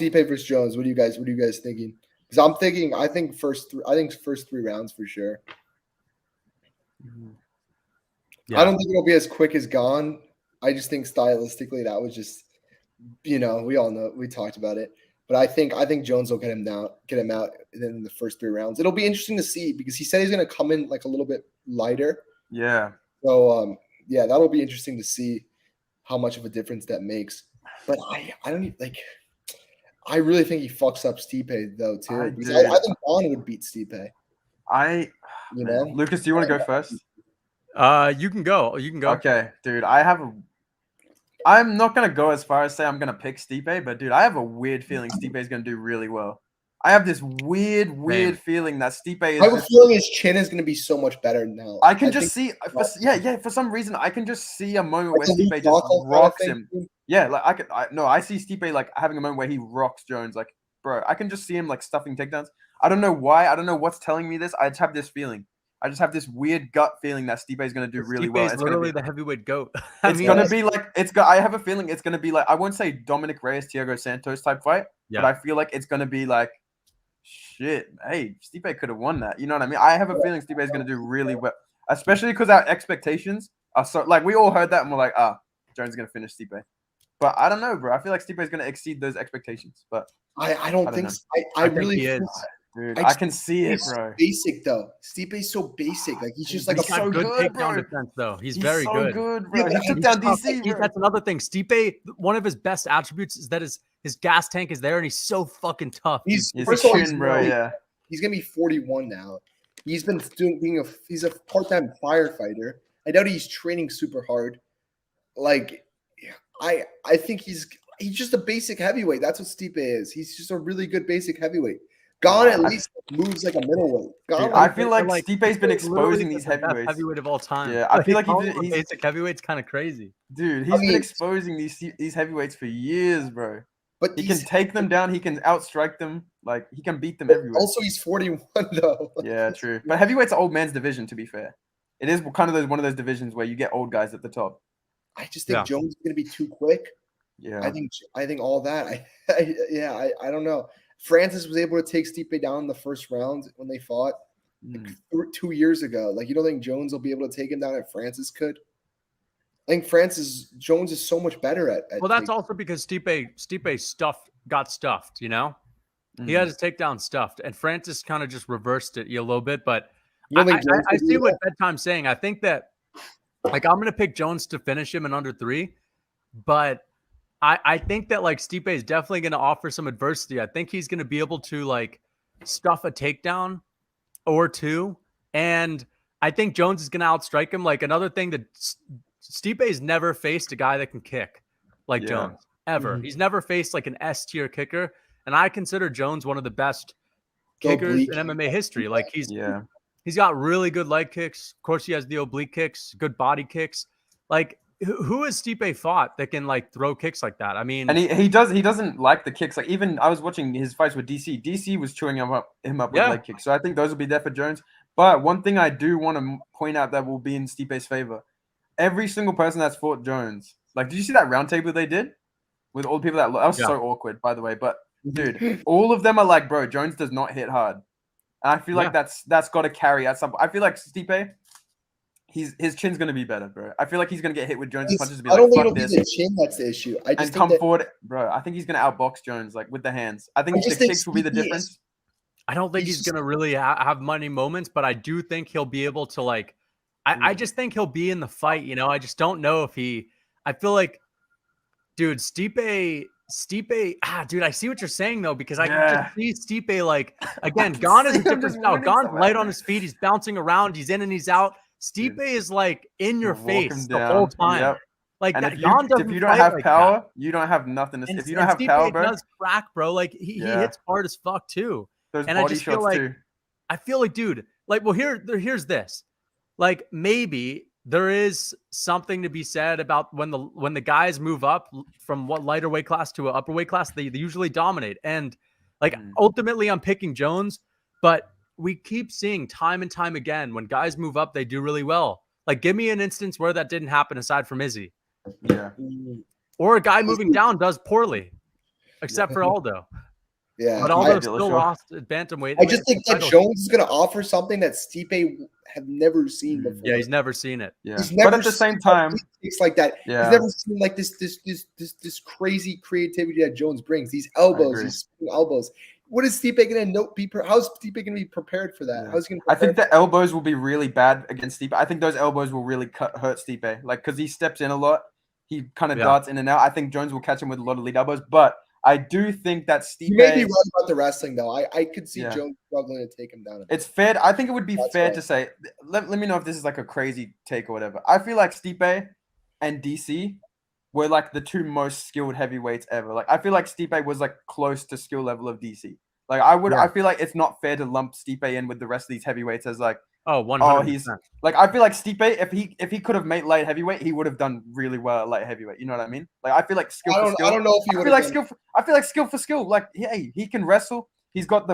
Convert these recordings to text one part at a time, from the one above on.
Stipe versus Jones. What are you guys thinking? Because I think first 3 rounds for sure. Yeah. I don't think it'll be as quick as Gone. I just think stylistically that was just, we all know, we talked about it. But I think Jones will get him out in the first 3 rounds. It'll be interesting to see because he said he's going to come in like a little bit lighter. Yeah. So yeah, that'll be interesting to see how much of a difference that makes. But I don't like. I really think he fucks up Stipe though too. I think Gone would beat Stipe. Lucas, do you want to go first? You can go. Okay, dude. I'm not gonna go as far as say I'm gonna pick Stipe, but dude, I have a weird feeling Stipe is gonna do really well. I have this weird feeling that Stipe is. I have a feeling his chin is gonna be so much better now. I can just see, for some reason, I can just see a moment where Stipe just rocks him. Yeah, like I see Stipe like having a moment where he rocks Jones. Like, bro, I can just see him like stuffing takedowns. I don't know why. I don't know what's telling me this. I just have this feeling. I just have this weird gut feeling that Stipe is going to do really well. It's literally the heavyweight goat. It's going to be like I have a feeling it's going to be like, I won't say Dominic Reyes, Thiago Santos type fight, but I feel like it's going to be like, shit, hey, Stipe could have won that. You know what I mean? I have a feeling Stipe is going to do really well, especially because our expectations are so like we all heard that and we're like, Jones is going to finish Stipe. But I don't know, bro. I feel like Stipe is going to exceed those expectations. But I don't think so. I really think he is. Dude, I can see it, bro. Basic though. Stipe's so basic. Like he's just like he's got good takedown defense, though. He's very good, bro. Yeah, he took down DC. Bro. That's another thing. Stipe, one of his best attributes is that his gas tank is there, and he's so fucking tough. He's bro. Yeah, he's gonna be 41 now. He's been he's a part-time firefighter. I doubt he's training super hard. Like, I think he's just a basic heavyweight. That's what Stipe is. He's just a really good basic heavyweight. Gone at least moves like a middleweight. I feel like Stipe's been exposing these heavyweights. Heavyweight of all time. Yeah, I feel like he's basic heavyweights kind of crazy. Dude, he's been exposing these heavyweights for years, bro. But he can take them down. He can outstrike them. Like he can beat them everywhere. Also, he's 41 though. Yeah, true. But heavyweight's an old man's division. To be fair, it is kind of one of those divisions where you get old guys at the top. I just think Jones is gonna be too quick. Yeah, I think all that. I don't know. Francis was able to take Stipe down in the first round when they fought 2 years ago. Like, you don't think Jones will be able to take him down if Francis could? I think Jones is so much better at well, that's also because Stipe got stuffed, you know? He had his takedown stuffed, and Francis kind of just reversed it a little bit. But I see what Bedtime's saying. I think that, like, I'm going to pick Jones to finish him in under 3, but I think that like Stipe is definitely going to offer some adversity. I think he's going to be able to like stuff a takedown or 2. And I think Jones is going to outstrike him. Like another thing that Stipe's never faced a guy that can kick like Jones ever. He's never faced like an S tier kicker. And I consider Jones one of the best kickers in MMA history. Like he's got really good leg kicks. Of course, he has the oblique kicks, good body kicks. Like, who has Stipe fought that can like throw kicks like that? I mean, and he doesn't like the kicks. Like even I was watching his fights with DC. DC was chewing him up with leg kicks. So I think those will be there for Jones. But one thing I do want to point out that will be in Stipe's favor: every single person that's fought Jones. Like, did you see that round table they did with all the people that was so awkward, by the way? But dude, all of them are like, bro, Jones does not hit hard, and I feel like that's got to carry at some point. I feel like Stipe. His chin's gonna be better, bro. I feel like he's gonna get hit with Jones' punches. I don't think it'll be the chin that's the issue. I just come forward, bro. I think he's gonna outbox Jones like with the hands. I think the kicks will be the difference. I don't think he's gonna really have many moments, but I do think he'll be able to like. I just think he'll be in the fight. You know, I just don't know if he. I feel like, dude, Stipe. Dude, I see what you're saying though, because I can just see Stipe like again. Gone is a different style. Gone's light on his feet. He's bouncing around. He's in and he's out. Stipe is like in your face the whole time. Yep. Like and that. If you don't have power, you don't have nothing. If you don't have power, bro, does crack, bro. Like he hits hard as fuck too. Those and body I just feel like, too. I feel like, dude, like, well, here's this. Like maybe there is something to be said about when the guys move up from what lighter weight class to an upper weight class, they usually dominate. And like ultimately, I'm picking Jones, but we keep seeing time and time again when guys move up, they do really well. Like, give me an instance where that didn't happen aside from Izzy. Yeah. Or a guy moving down does poorly. except for Aldo. Yeah, but Aldo still lost at bantamweight. I just think that Jones is going to offer something that Stipe have never seen before. Yeah, he's never seen it. Yeah, he's never but at the same time, it's like that. Yeah. He's never seen like this crazy creativity that Jones brings. These elbows, these spinning elbows. What is Stipe going to be? How's Stipe going to be prepared for that? Yeah. How's he going to? I think the elbows will be really bad against Stipe. I think those elbows will really hurt Stipe, like because he steps in a lot. He kind of darts in and out. I think Jones will catch him with a lot of lead elbows, but I do think that Stipe. You may be right about the wrestling, though. I could see Jones struggling to take him down. It's fair. I think it would be fair to say. Let me know if this is like a crazy take or whatever. I feel like Stipe and DC were like the two most skilled heavyweights ever. Like I feel like Stipe was like close to skill level of DC. Like I feel like it's not fair to lump Stipe in with the rest of these heavyweights as like. 100%. He's like I feel like Stipe, if he could have made light heavyweight, he would have done really well at light heavyweight. You know what I mean? Like I feel like skill for skill. I don't know if he would. I feel like skill for skill. Like hey, he can wrestle. He's got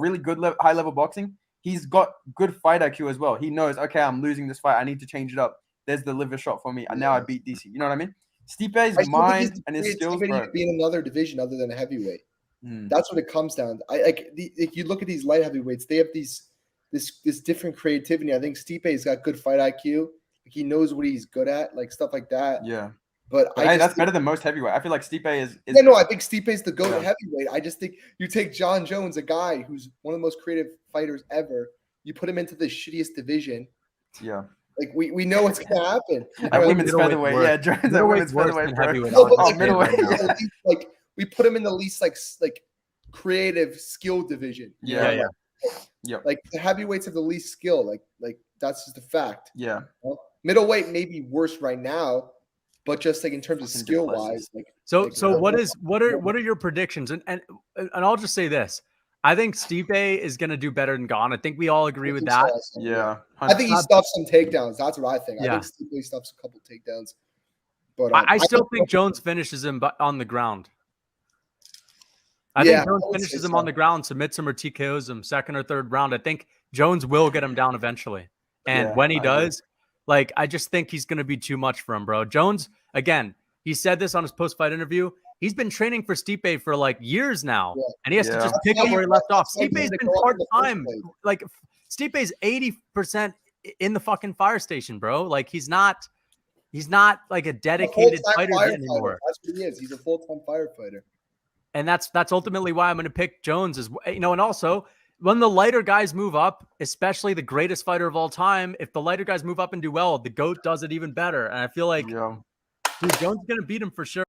really good high level boxing. He's got good fight IQ as well. He knows, okay, I'm losing this fight. I need to change it up. There's the liver shot for me, and now I beat DC. You know what I mean? Stipe's mind and his skills. Be in another division other than a heavyweight. That's what it comes down to. If you look at these light heavyweights, they have this different creativity. I think Stipe's got good fight IQ. He knows what he's good at, like stuff like that. Yeah. But hey, that's better than most heavyweight. I feel like Stipe is yeah, no, I think Stipe's the go-to heavyweight. I just think you take John Jones, a guy who's one of the most creative fighters ever, you put him into the shittiest division. Yeah. Like we know what's gonna happen. At women's featherweight, yeah, Jones at women's featherweight, middleweight. Like we put him in the least like creative skill division. Yeah. Like the heavyweights have the least skill. Like that's just a fact. Yeah. Middleweight may be worse right now, but just like in terms of skill wise, what are your predictions? And I'll just say this. I think Stipe is gonna do better than Gane. I think we all agree with that. Yeah. I think he stuffs some takedowns. That's what I think. I think Stipe stuffs a couple takedowns. But I still think Jones finishes him on the ground. I think Jones finishes him on the ground, submits him or TKOs him second or third round. I think Jones will get him down eventually. And when he does, like, I just think he's going to be too much for him, bro. Jones, again, he said this on his post-fight interview. He's been training for Stipe for like years now. And he has to just pick up where he left off. Stipe's been part-time. Like, Stipe's 80% in the fucking fire station, bro. Like, he's not like a dedicated fighter anymore. That's what he is. He's a full-time firefighter. And that's ultimately why I'm going to pick Jones as and also when the lighter guys move up, especially the greatest fighter of all time, if the lighter guys move up and do well, the GOAT does it even better. And I feel like, dude, Jones is going to beat him for sure.